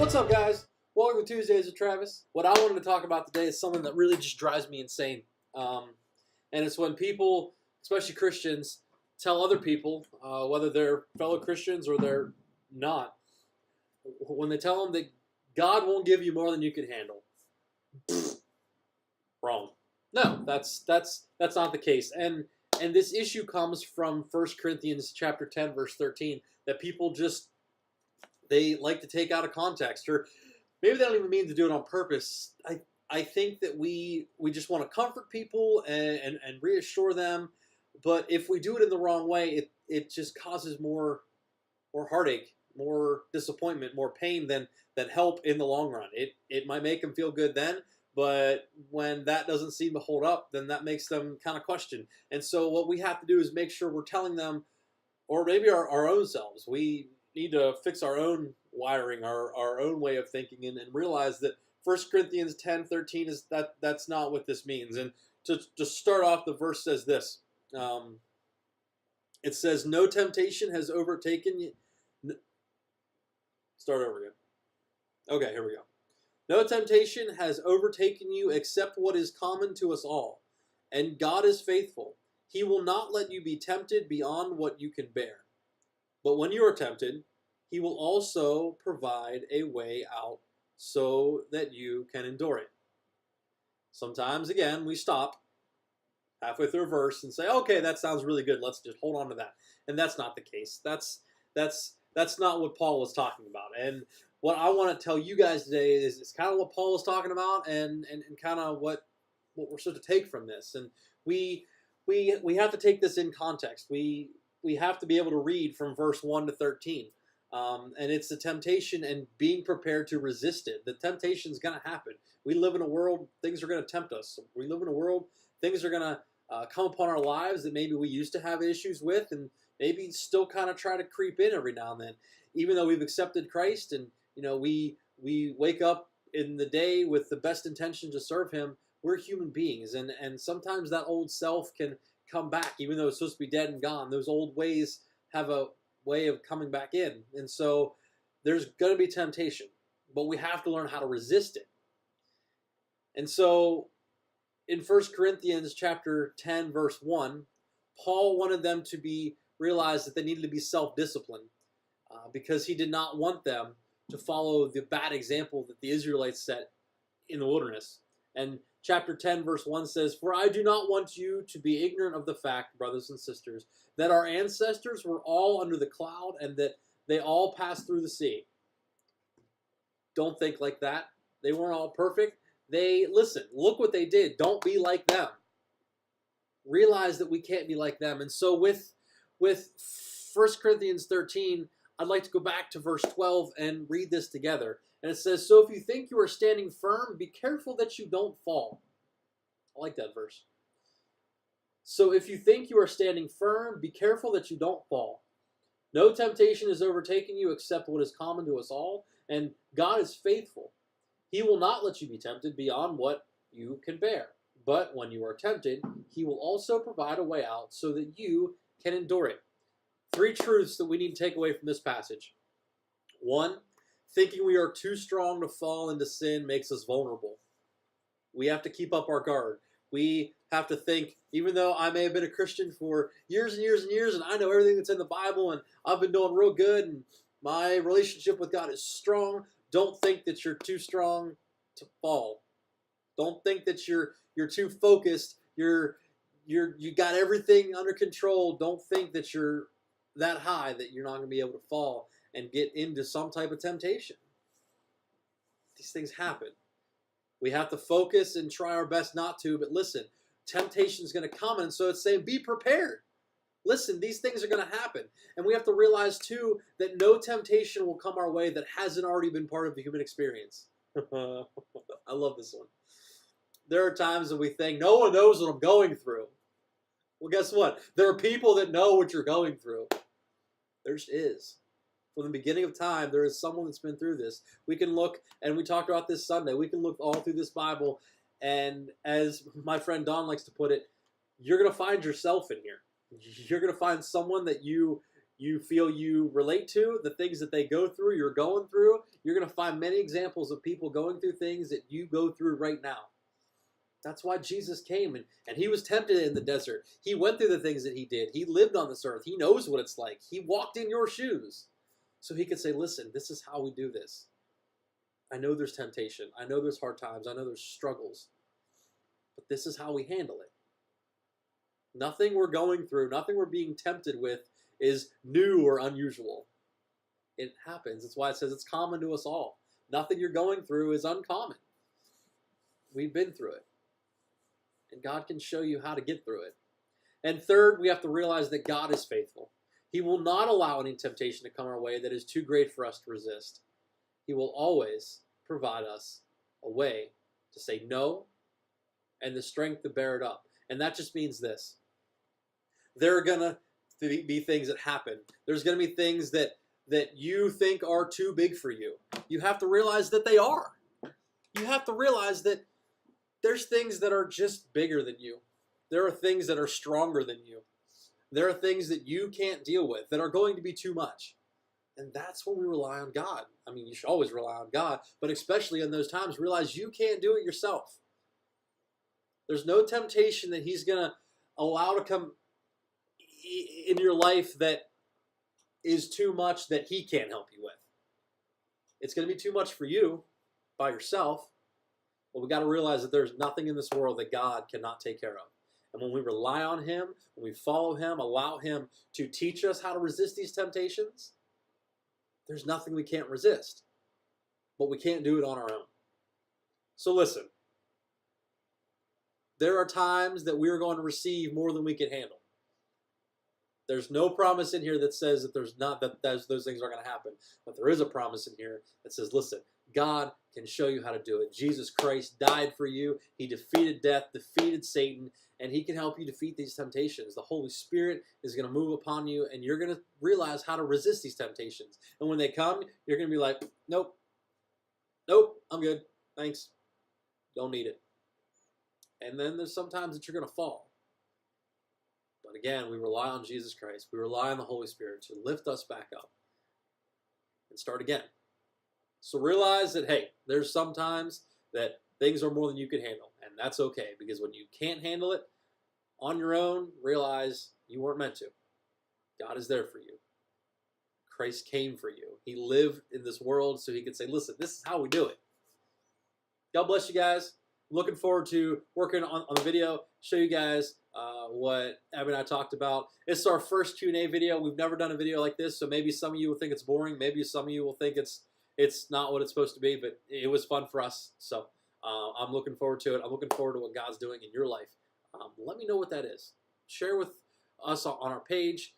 What's up, guys? Welcome to Tuesdays with Travis. What I wanted to talk about today is something that really just drives me insane. And it's when people, especially Christians, tell other people, whether they're fellow Christians or they're not, when they tell them that God won't give you more than you can handle. Wrong. No, that's not the case. And this issue comes from 1 Corinthians chapter 10, verse 13, that people just, they like to take out of context, or maybe they don't even mean to do it on purpose. I think that we just want to comfort people and reassure them, but if we do it in the wrong way, it just causes more heartache, more disappointment, more pain than help in the long run. It might make them feel good then, but when that doesn't seem to hold up, then that makes them kind of question. And so what we have to do is make sure we're telling them, or maybe our own selves, we need to fix our own wiring, our own way of thinking, and realize that 1 Corinthians 10:13 is that's not what this means. And to start off, the verse says this. It says, no temptation has overtaken you. Start over again. Okay, here we go. No temptation has overtaken you except what is common to us all. And God is faithful. He will not let you be tempted beyond what you can bear. But when you are tempted, He will also provide a way out so that you can endure it. Sometimes, again, we stop halfway through a verse and say, okay, that sounds really good. Let's just hold on to that. And that's not the case. That's not what Paul was talking about. And what I want to tell you guys today is kind of what Paul was talking about and kind of what we're supposed to take from this. And we have to take this in context. We have to be able to read from verse 1 to 13. And it's the temptation and being prepared to resist it. The temptation is going to happen. We live in a world, things are going to tempt us. We live in a world, things are going to come upon our lives that maybe we used to have issues with and maybe still kind of try to creep in every now and then. Even though we've accepted Christ and we wake up in the day with the best intention to serve Him, we're human beings. And sometimes that old self can come back, even though it's supposed to be dead and gone. Those old ways have a way of coming back in. And so there's going to be temptation, but we have to learn how to resist it. And so in 1 Corinthians chapter 10, verse 1, Paul wanted them to realize that they needed to be self-disciplined because he did not want them to follow the bad example that the Israelites set in the wilderness. And chapter 10, verse 1 says, for I do not want you to be ignorant of the fact, brothers and sisters, that our ancestors were all under the cloud and that they all passed through the sea. Don't think like that. They weren't all perfect. Look what they did. Don't be like them. Realize that we can't be like them. And so with 1 Corinthians 13, I'd like to go back to verse 12 and read this together. And it says, so if you think you are standing firm, be careful that you don't fall. I like that verse. So if you think you are standing firm, be careful that you don't fall. No temptation is overtaking you except what is common to us all, and God is faithful. He will not let you be tempted beyond what you can bear. But when you are tempted, He will also provide a way out so that you can endure it. 3 truths that we need to take away from this passage. 1, thinking we are too strong to fall into sin makes us vulnerable. We have to keep up our guard. We have to think, even though I may have been a Christian for years and years and years, and I know everything that's in the Bible, and I've been doing real good, and my relationship with God is strong, don't think that you're too strong to fall. Don't think that you're too focused. You got everything under control. Don't think that you're that high that you're not going to be able to fall and get into some type of temptation. These things happen. We have to focus and try our best not to, but listen, temptation is going to come, and so it's saying be prepared. Listen, these things are going to happen. And we have to realize, too, that no temptation will come our way that hasn't already been part of the human experience. I love this one. There are times that we think, no one knows what I'm going through. Well, guess what? There are people that know what you're going through. There is. From the beginning of time, there is someone that's been through this. We can look, and we talked about this Sunday, we can look all through this Bible, and as my friend Don likes to put it, you're going to find yourself in here. You're going to find someone that you you feel you relate to, the things that they go through, you're going through, you're going to find many examples of people going through things that you go through right now. That's why Jesus came, and he was tempted in the desert. He went through the things that he did. He lived on this earth. He knows what it's like. He walked in your shoes. So he could say, listen, this is how we do this. I know there's temptation. I know there's hard times. I know there's struggles. But this is how we handle it. Nothing we're going through, nothing we're being tempted with is new or unusual. It happens. That's why it says it's common to us all. Nothing you're going through is uncommon. We've been through it. And God can show you how to get through it. And third, we have to realize that God is faithful. He will not allow any temptation to come our way that is too great for us to resist. He will always provide us a way to say no and the strength to bear it up. And that just means this. There are going to be things that happen. There's going to be things that you think are too big for you. You have to realize that they are. You have to realize that there's things that are just bigger than you. There are things that are stronger than you. There are things that you can't deal with that are going to be too much. And that's when we rely on God. I mean, you should always rely on God, but especially in those times, realize you can't do it yourself. There's no temptation that he's going to allow to come in your life that is too much that he can't help you with. It's going to be too much for you by yourself. But we got to realize that there's nothing in this world that God cannot take care of. And when we rely on him, when we follow him, allow him to teach us how to resist these temptations, there's nothing we can't resist. But we can't do it on our own. So listen, there are times that we're going to receive more than we can handle. There's no promise in here that says that those things are going to happen. But there is a promise in here that says, listen, God can show you how to do it. Jesus Christ died for you. He defeated death, defeated Satan, and he can help you defeat these temptations. The Holy Spirit is going to move upon you, and you're going to realize how to resist these temptations. And when they come, you're going to be like, nope, I'm good. Thanks. Don't need it. And then there's sometimes that you're going to fall. But again, we rely on Jesus Christ. We rely on the Holy Spirit to lift us back up and start again. So realize that, hey, there's sometimes that things are more than you can handle. And that's okay, because when you can't handle it on your own, realize you weren't meant to. God is there for you. Christ came for you. He lived in this world so he could say, listen, this is how we do it. God bless you guys. I'm looking forward to working on the video, show you guys what Abby and I talked about. It's our first Q&A video. We've never done a video like this, so maybe some of you will think it's boring. Maybe some of you will think it's not what it's supposed to be, but it was fun for us. So I'm looking forward to it. I'm looking forward to what God's doing in your life. Let me know what that is. Share with us on our page.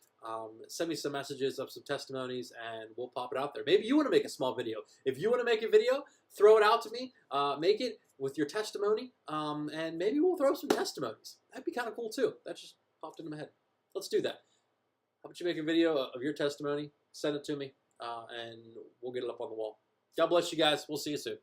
Send me some messages of some testimonies, and we'll pop it out there. Maybe you want to make a small video. If you want to make a video, throw it out to me. Make it with your testimony, and maybe we'll throw some testimonies. That'd be kind of cool too. That just popped into my head. Let's do that. How about you make a video of your testimony, send it to me, and we'll get it up on the wall. God bless you guys. We'll see you soon.